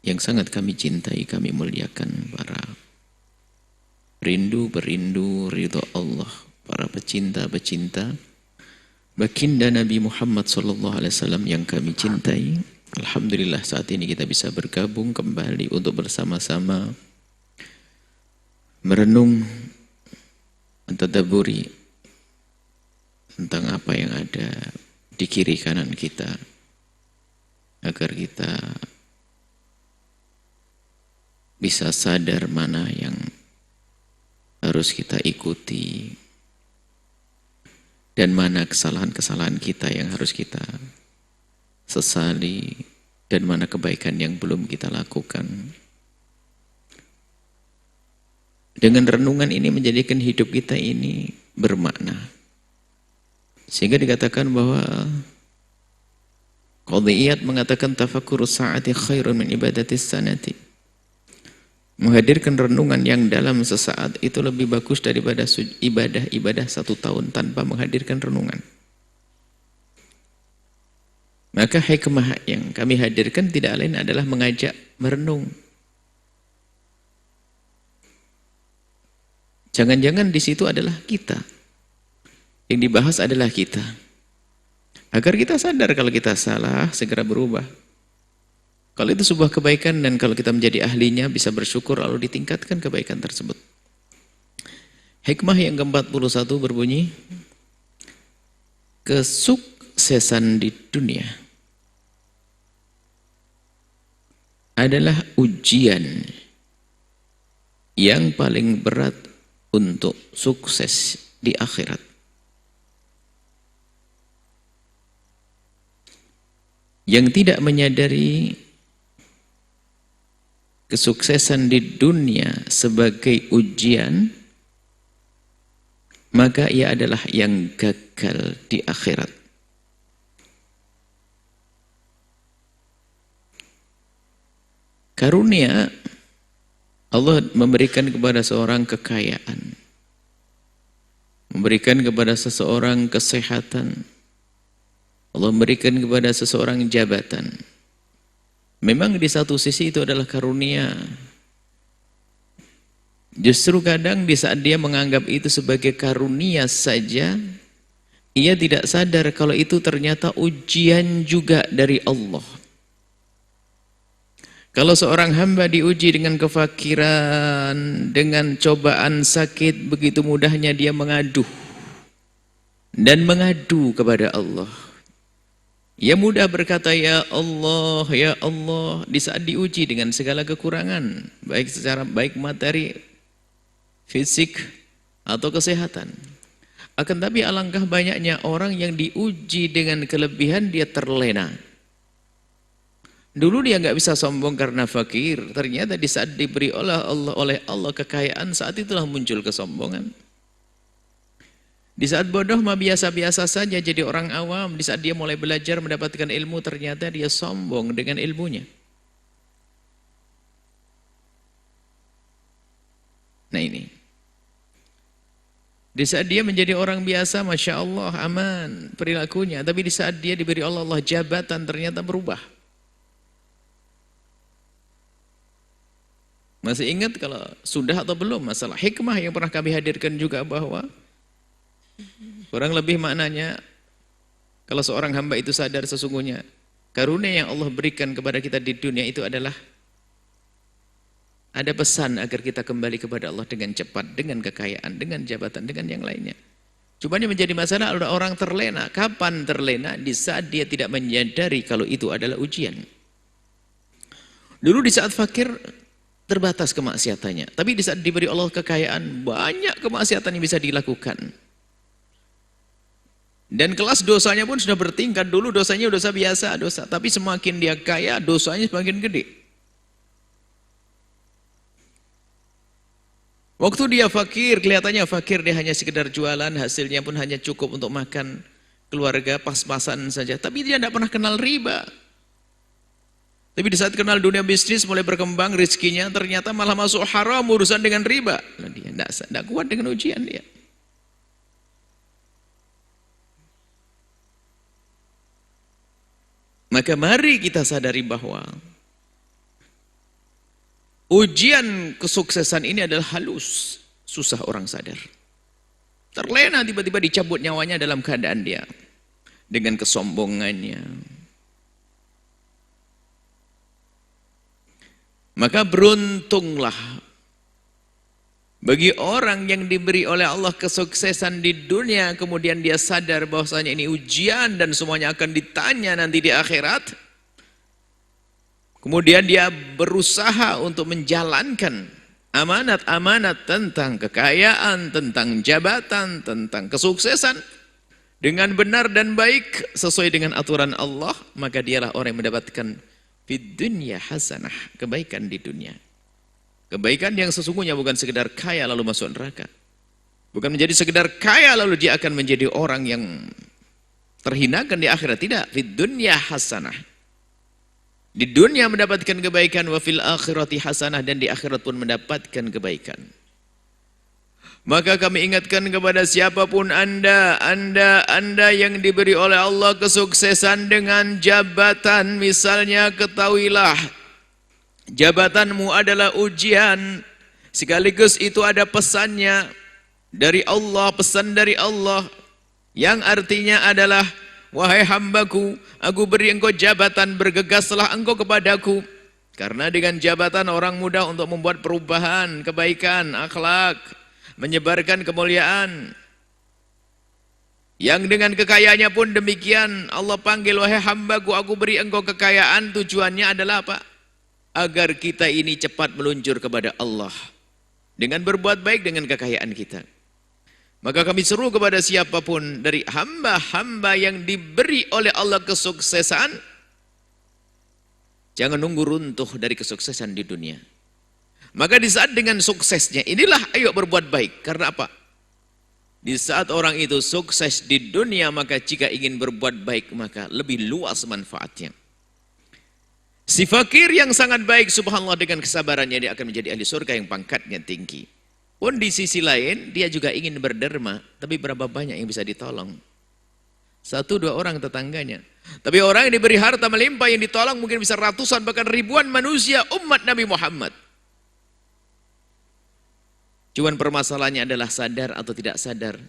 yang sangat kami cintai, kami muliakan, para perindu ridho Allah, para pecinta baginda Nabi Muhammad SAW yang kami cintai. Alhamdulillah saat ini kita bisa bergabung kembali untuk bersama-sama merenung, mentadabburi tentang apa yang ada di kiri kanan kita, agar kita bisa sadar mana yang harus kita ikuti dan mana kesalahan-kesalahan kita yang harus kita sesali, dan mana kebaikan yang belum kita lakukan. Dengan renungan ini menjadikan hidup kita ini bermakna. Sehingga dikatakan bahwa Qadiyat mengatakan tafakkur sa'ati khairun min ibadatis sanati. Menghadirkan renungan yang dalam sesaat itu lebih bagus daripada ibadah 1 tahun tanpa menghadirkan renungan. Maka hikmah yang kami hadirkan tidak lain adalah mengajak merenung. Jangan-jangan di situ adalah kita. Yang dibahas adalah kita. Agar kita sadar kalau kita salah, segera berubah. Kalau itu sebuah kebaikan dan kalau kita menjadi ahlinya, bisa bersyukur lalu ditingkatkan kebaikan tersebut. Hikmah yang ke-41 berbunyi, kesuksesan di dunia adalah ujian yang paling berat untuk sukses di akhirat. Yang tidak menyadari kesuksesan di dunia sebagai ujian, maka ia adalah yang gagal di akhirat. Karunia Allah memberikan kepada seorang kekayaan, memberikan kepada seseorang kesehatan, Allah memberikan kepada seseorang jabatan. Memang di satu sisi itu adalah karunia. Justru kadang di saat dia menganggap itu sebagai karunia saja, ia tidak sadar kalau itu ternyata ujian juga dari Allah. Kalau seorang hamba diuji dengan kefakiran, dengan cobaan sakit, begitu mudahnya dia mengadu dan mengadu kepada Allah. Ia mudah berkata ya Allah di saat diuji dengan segala kekurangan, baik materi, fisik atau kesehatan. Akan tapi alangkah banyaknya orang yang diuji dengan kelebihan dia terlena. Dulu dia nggak bisa sombong karena fakir, ternyata di saat diberi oleh Allah kekayaan, saat itulah muncul kesombongan. Di saat bodoh mah biasa-biasa saja jadi orang awam. Di saat dia mulai belajar mendapatkan ilmu, ternyata dia sombong dengan ilmunya. Nah ini. Di saat dia menjadi orang biasa, Masya Allah, aman perilakunya. Tapi di saat dia diberi Allah jabatan, ternyata berubah. Masih ingat kalau sudah atau belum masalah hikmah yang pernah kami hadirkan juga, bahwa kurang lebih maknanya, kalau seorang hamba itu sadar sesungguhnya karunia yang Allah berikan kepada kita di dunia itu adalah ada pesan agar kita kembali kepada Allah dengan cepat, dengan kekayaan, dengan jabatan, dengan yang lainnya. Cuma yang menjadi masalah ada orang terlena. Kapan terlena? Di saat dia tidak menyadari kalau itu adalah ujian. Dulu di saat fakir terbatas kemaksiatannya, tapi di saat diberi Allah kekayaan, banyak kemaksiatan yang bisa dilakukan. Dan kelas dosanya pun sudah bertingkat. Dulu dosanya dosa biasa, tapi semakin dia kaya, dosanya semakin gede. Waktu dia fakir, kelihatannya fakir, dia hanya sekedar jualan, hasilnya pun hanya cukup untuk makan keluarga, pas-pasan saja. Tapi dia tidak pernah kenal riba. Tapi di saat kenal dunia bisnis, mulai berkembang rezekinya, ternyata malah masuk haram, urusan dengan riba. Nah, dia tidak kuat dengan ujian dia. Maka mari kita sadari bahwa Ujian kesuksesan ini adalah halus, susah orang sadar. Terlena tiba-tiba dicabut nyawanya dalam keadaan dia dengan kesombongannya. Maka beruntunglah bagi orang yang diberi oleh Allah kesuksesan di dunia, kemudian dia sadar bahwasanya ini ujian dan semuanya akan ditanya nanti di akhirat. Kemudian dia berusaha untuk menjalankan amanat-amanat tentang kekayaan, tentang jabatan, tentang kesuksesan dengan benar dan baik sesuai dengan aturan Allah, maka dialah orang yang mendapatkan fid dunya hasanah, kebaikan di dunia. Kebaikan yang sesungguhnya bukan sekedar kaya lalu masuk neraka. Bukan menjadi sekedar kaya lalu dia akan menjadi orang yang terhinakan di akhirat. Tidak, fid dunya hasanah. Di dunia mendapatkan kebaikan, wa fil akhirati hasanah, dan di akhirat pun mendapatkan kebaikan. Maka kami ingatkan kepada siapapun anda yang diberi oleh Allah kesuksesan dengan jabatan, misalnya ketahuilah jabatanmu adalah ujian, sekaligus itu ada pesannya dari Allah, pesan dari Allah yang artinya adalah, wahai hambaku, aku beri engkau jabatan, bergegaslah engkau kepadaku. Karena dengan jabatan orang mudah untuk membuat perubahan, kebaikan, akhlak, menyebarkan kemuliaan. Yang dengan kekayaannya pun demikian, Allah panggil, wahai hambaku, aku beri engkau kekayaan, tujuannya adalah apa? Agar kita ini cepat meluncur kepada Allah dengan berbuat baik dengan kekayaan kita. Maka kami seru kepada siapapun dari hamba-hamba yang diberi oleh Allah kesuksesan, jangan nunggu runtuh dari kesuksesan di dunia. Maka di saat dengan suksesnya inilah ayo berbuat baik. Karena apa? Di saat orang itu sukses di dunia, maka jika ingin berbuat baik maka lebih luas manfaatnya. Si fakir yang sangat baik, subhanallah, dengan kesabarannya dia akan menjadi ahli surga yang pangkatnya tinggi. Pun di sisi lain dia juga ingin berderma, tapi berapa banyak yang bisa ditolong? 1-2 orang tetangganya. Tapi orang yang diberi harta melimpah yang ditolong mungkin bisa ratusan bahkan ribuan manusia umat Nabi Muhammad. Cuman permasalahannya adalah sadar atau tidak sadar.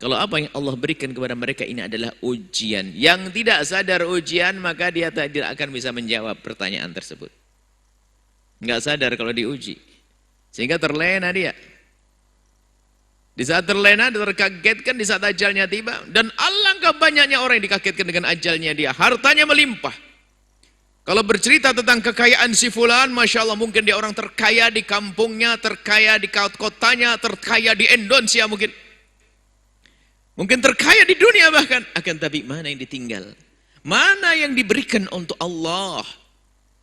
Kalau apa yang Allah berikan kepada mereka ini adalah ujian. Yang tidak sadar ujian, maka dia tidak akan bisa menjawab pertanyaan tersebut. Enggak sadar kalau diuji. Sehingga terlena dia. Di saat terlena, terkagetkan di saat ajalnya tiba. Dan alangkah banyaknya orang yang dikagetkan dengan ajalnya dia. Hartanya melimpah. Kalau bercerita tentang kekayaan si fulan, Masya Allah, mungkin dia orang terkaya di kampungnya, terkaya di kotanya, terkaya di Indonesia mungkin. Mungkin terkaya di dunia bahkan. Akan tapi mana yang ditinggal? Mana yang diberikan untuk Allah?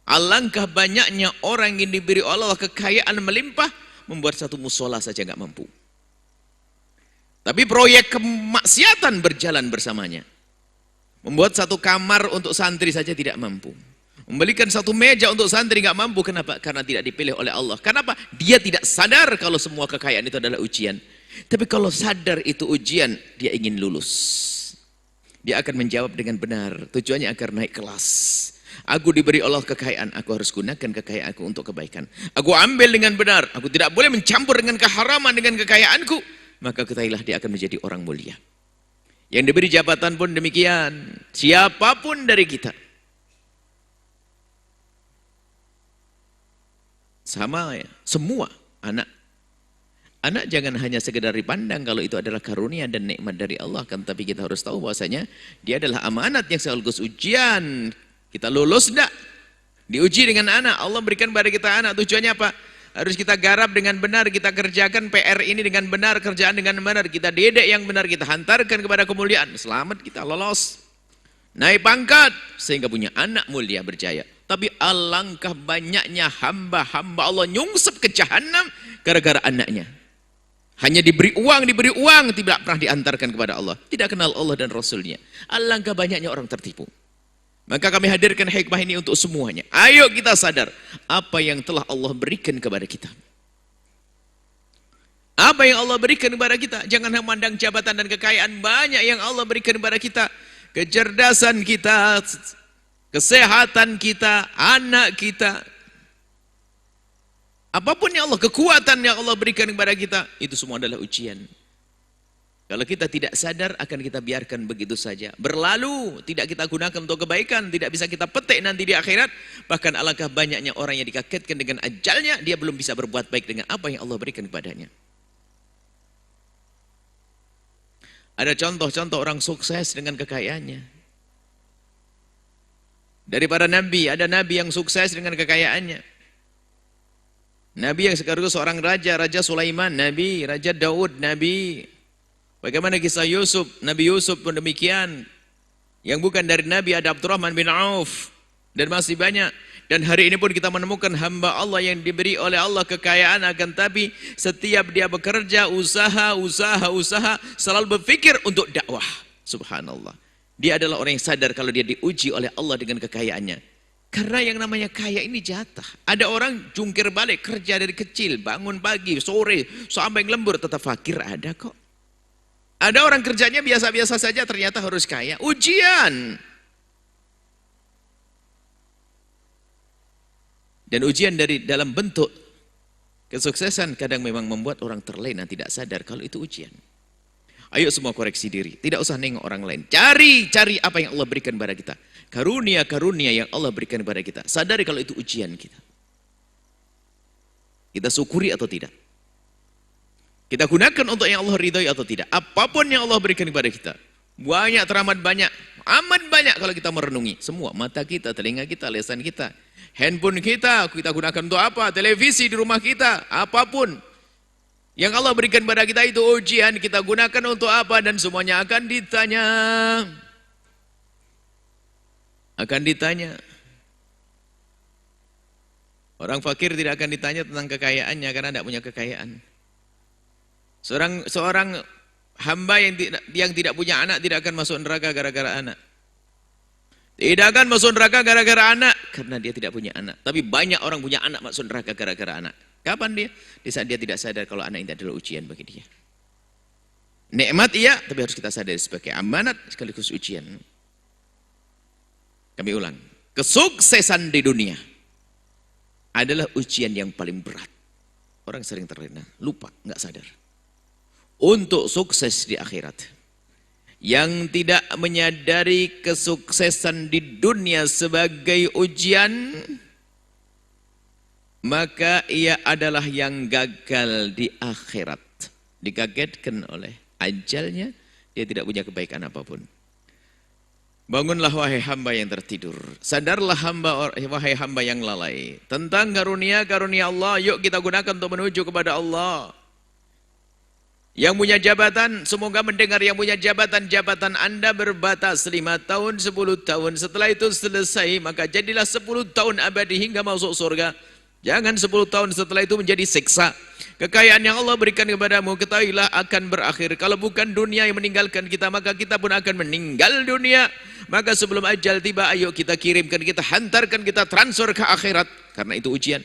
Alangkah banyaknya orang yang diberi Allah kekayaan melimpah, membuat satu musola saja nggak mampu. Tapi proyek kemaksiatan berjalan bersamanya. Membuat satu kamar untuk santri saja tidak mampu. Membelikan satu meja untuk santri nggak mampu. Kenapa? Karena tidak dipilih oleh Allah. Kenapa? Dia tidak sadar kalau semua kekayaan itu adalah ujian. Tapi kalau sadar itu ujian, dia ingin lulus. Dia akan menjawab dengan benar. Tujuannya agar naik kelas. Aku diberi Allah kekayaan, aku harus gunakan kekayaan aku untuk kebaikan. Aku ambil dengan benar. Aku tidak boleh mencampur dengan keharaman dengan kekayaanku. Maka ketahuilah dia akan menjadi orang mulia. Yang diberi jabatan pun demikian. Siapapun dari kita. Sama ya, semua anak. Anak jangan hanya sekedar dipandang kalau itu adalah karunia dan nikmat dari Allah, kan, tapi kita harus tahu bahwasanya dia adalah amanat yang sekaligus ujian. Kita lulus enggak? Diuji dengan anak. Allah berikan pada kita anak, tujuannya apa? Harus kita garap dengan benar, kita kerjakan PR ini dengan benar, kerjaan dengan benar, kita didik yang benar, kita hantarkan kepada kemuliaan. Selamat, kita lolos. Naik pangkat sehingga punya anak mulia berjaya. Tapi alangkah banyaknya hamba-hamba Allah nyungsep ke jahanam gara-gara anaknya. Hanya diberi uang, tidak pernah diantarkan kepada Allah. Tidak kenal Allah dan Rasulnya. Alangkah banyaknya orang tertipu. Maka kami hadirkan hikmah ini untuk semuanya. Ayo kita sadar apa yang telah Allah berikan kepada kita. Apa yang Allah berikan kepada kita. Jangan memandang jabatan dan kekayaan. Banyak yang Allah berikan kepada kita. Kecerdasan kita, kesehatan kita, anak kita. Apapun yang Allah, kekuatan yang Allah berikan kepada kita, itu semua adalah ujian. Kalau kita tidak sadar, akan kita biarkan begitu saja. Berlalu, tidak kita gunakan untuk kebaikan, tidak bisa kita petik nanti di akhirat. Bahkan alangkah banyaknya orang yang dikagetkan dengan ajalnya, dia belum bisa berbuat baik dengan apa yang Allah berikan kepadanya. Ada contoh-contoh orang sukses dengan kekayaannya. Dari para nabi, ada nabi yang sukses dengan kekayaannya. Nabi yang sekaligus seorang raja, Raja Sulaiman, Nabi, Raja Daud, Nabi. Bagaimana kisah Yusuf, Nabi Yusuf pun demikian. Yang bukan dari Nabi ada Abdurrahman bin Auf. Dan masih banyak. Dan hari ini pun kita menemukan hamba Allah yang diberi oleh Allah kekayaan, akan tapi setiap dia bekerja, usaha, selalu berpikir untuk dakwah. Subhanallah. Dia adalah orang yang sadar kalau dia diuji oleh Allah dengan kekayaannya. Karena yang namanya kaya ini jatah. Ada orang jungkir balik, kerja dari kecil, bangun pagi, sore, sampai lembur, tetap fakir, ada kok. Ada orang kerjanya biasa-biasa saja, ternyata harus kaya. Ujian. Dan ujian dari dalam bentuk kesuksesan kadang memang membuat orang terlena, tidak sadar kalau itu ujian. Ayo semua koreksi diri, tidak usah nengok orang lain. Cari apa yang Allah berikan kepada kita. Karunia-karunia yang Allah berikan kepada kita. Sadari kalau itu ujian kita. Kita syukuri atau tidak. Kita gunakan untuk yang Allah ridhoi atau tidak. Apapun yang Allah berikan kepada kita. Banyak teramat banyak. Amat banyak kalau kita merenungi. Semua, mata kita, telinga kita, lisan kita. Handphone kita gunakan untuk apa? Televisi di rumah kita, apapun. Yang Allah berikan kepada kita itu ujian, kita gunakan untuk apa? Dan semuanya akan ditanya. Akan ditanya. Orang fakir tidak akan ditanya tentang kekayaannya karena tidak punya kekayaan. Seorang hamba yang tidak punya anak tidak akan masuk neraka gara-gara anak. Tidak akan masuk neraka gara-gara anak karena dia tidak punya anak. Tapi banyak orang punya anak masuk neraka gara-gara anak. Kapan dia? Di saat dia tidak sadar kalau anak ini adalah ujian bagi dia. Nikmat iya, tapi harus kita sadari sebagai amanat sekaligus ujian. Kami ulang, kesuksesan di dunia adalah ujian yang paling berat. Orang sering terlena, lupa, nggak sadar. Untuk sukses di akhirat, yang tidak menyadari kesuksesan di dunia sebagai ujian, maka ia adalah yang gagal di akhirat. Dikagetkan oleh ajalnya, dia tidak punya kebaikan apapun. Bangunlah wahai hamba yang tertidur. Sadarlah wahai hamba yang lalai. Tentang karunia-karunia Allah, yuk kita gunakan untuk menuju kepada Allah. Yang punya jabatan, semoga mendengar yang punya jabatan Anda berbatas 5 tahun, 10 tahun. Setelah itu selesai, maka jadilah 10 tahun abadi hingga masuk surga. Jangan 10 tahun setelah itu menjadi siksa. Kekayaan yang Allah berikan kepadamu, ketahuilah akan berakhir. Kalau bukan dunia yang meninggalkan kita, maka kita pun akan meninggal dunia. Maka sebelum ajal tiba, ayo kita kirimkan, kita hantarkan, kita transfer ke akhirat. Karena itu ujian.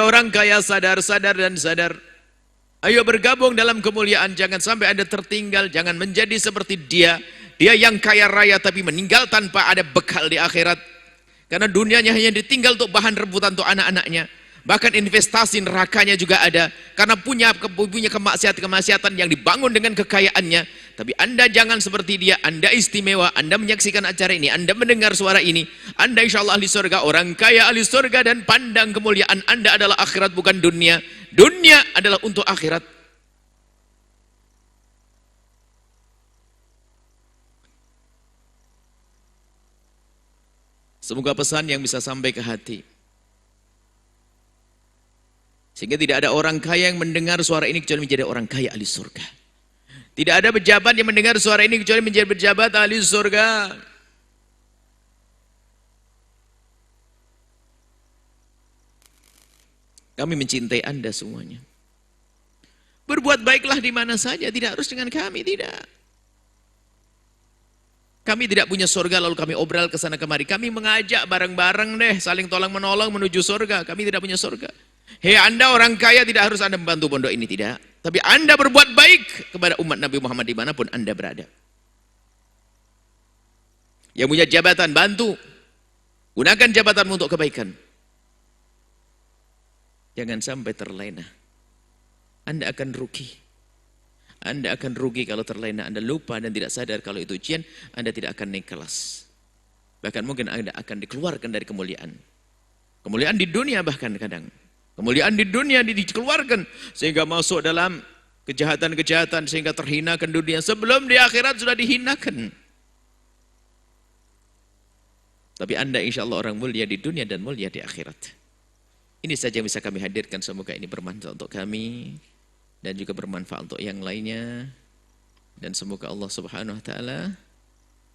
Orang kaya sadar dan sadar. Ayo bergabung dalam kemuliaan, jangan sampai Anda tertinggal, jangan menjadi seperti dia. Dia yang kaya raya tapi meninggal tanpa ada bekal di akhirat. Karena dunianya hanya ditinggal untuk bahan rebutan untuk anak-anaknya. Bahkan investasi nerakanya juga ada. Karena punya kemaksiatan yang dibangun dengan kekayaannya. Tapi Anda jangan seperti dia. Anda istimewa. Anda menyaksikan acara ini. Anda mendengar suara ini. Anda insya Allah ahli surga. Orang kaya ahli surga. Dan pandang kemuliaan Anda adalah akhirat, bukan dunia. Dunia adalah untuk akhirat. Semoga pesan yang bisa sampai ke hati. Sehingga tidak ada orang kaya yang mendengar suara ini kecuali menjadi orang kaya ahli surga. Tidak ada pejabat yang mendengar suara ini kecuali menjadi pejabat ahli surga. Kami mencintai Anda semuanya. Berbuat baiklah di mana saja, tidak harus dengan kami, tidak. Kami tidak punya surga lalu kami obral ke sana kemari. Kami mengajak bareng-bareng deh, saling tolong menolong menuju surga. Kami tidak punya surga. Hei Anda orang kaya, tidak harus Anda membantu pondok ini, tidak. Tapi Anda berbuat baik kepada umat Nabi Muhammad dimanapun Anda berada. Yang punya jabatan, bantu. Gunakan jabatanmu untuk kebaikan. Jangan sampai terlena. Anda akan rugi. Anda akan rugi kalau terlena. Anda lupa dan tidak sadar kalau itu ujian, Anda tidak akan naik kelas. Bahkan mungkin Anda akan dikeluarkan dari kemuliaan. Kemuliaan di dunia bahkan kadang. Kemuliaan di dunia dikeluarkan sehingga masuk dalam kejahatan-kejahatan sehingga terhinakan dunia sebelum di akhirat sudah dihinakan. Tapi Anda insya Allah orang mulia di dunia dan mulia di akhirat. Ini saja yang bisa kami hadirkan, semoga ini bermanfaat untuk kami dan juga bermanfaat untuk yang lainnya. Dan semoga Allah Subhanahu wa taala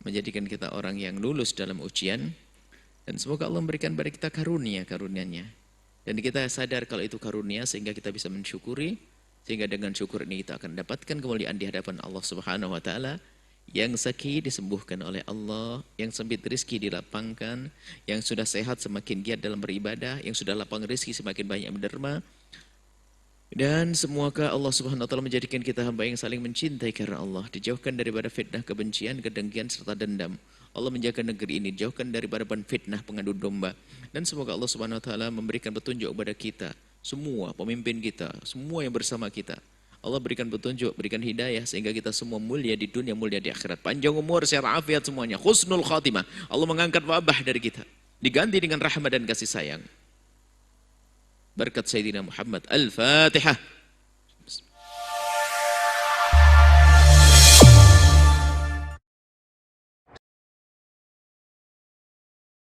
menjadikan kita orang yang lulus dalam ujian dan semoga Allah memberikan kepada kita karunia-karunia-Nya. Dan kita sadar kalau itu karunia sehingga kita bisa mensyukuri, sehingga dengan syukur ini kita akan dapatkan kemuliaan di hadapan Allah Subhanahu wa taala. Yang sakit disembuhkan oleh Allah, yang sempit rezeki dilapangkan, yang sudah sehat semakin giat dalam beribadah, yang sudah lapang rezeki semakin banyak menderma. Dan semoga Allah Subhanahu wa taala menjadikan kita hamba yang saling mencintai karena Allah, dijauhkan daripada fitnah, kebencian, kedengkian serta dendam. Allah menjaga negeri ini, dijauhkan daripada fitnah pengadu domba. Dan semoga Allah Subhanahu wa taala memberikan petunjuk kepada kita, semua pemimpin kita, semua yang bersama kita. Allah berikan petunjuk, berikan hidayah sehingga kita semua mulia di dunia, mulia di akhirat. Panjang umur, sehat afiat semuanya. Husnul khatimah. Allah mengangkat wabah dari kita. Diganti dengan rahmat dan kasih sayang. Berkat Sayyidina Muhammad. Al-Fatihah.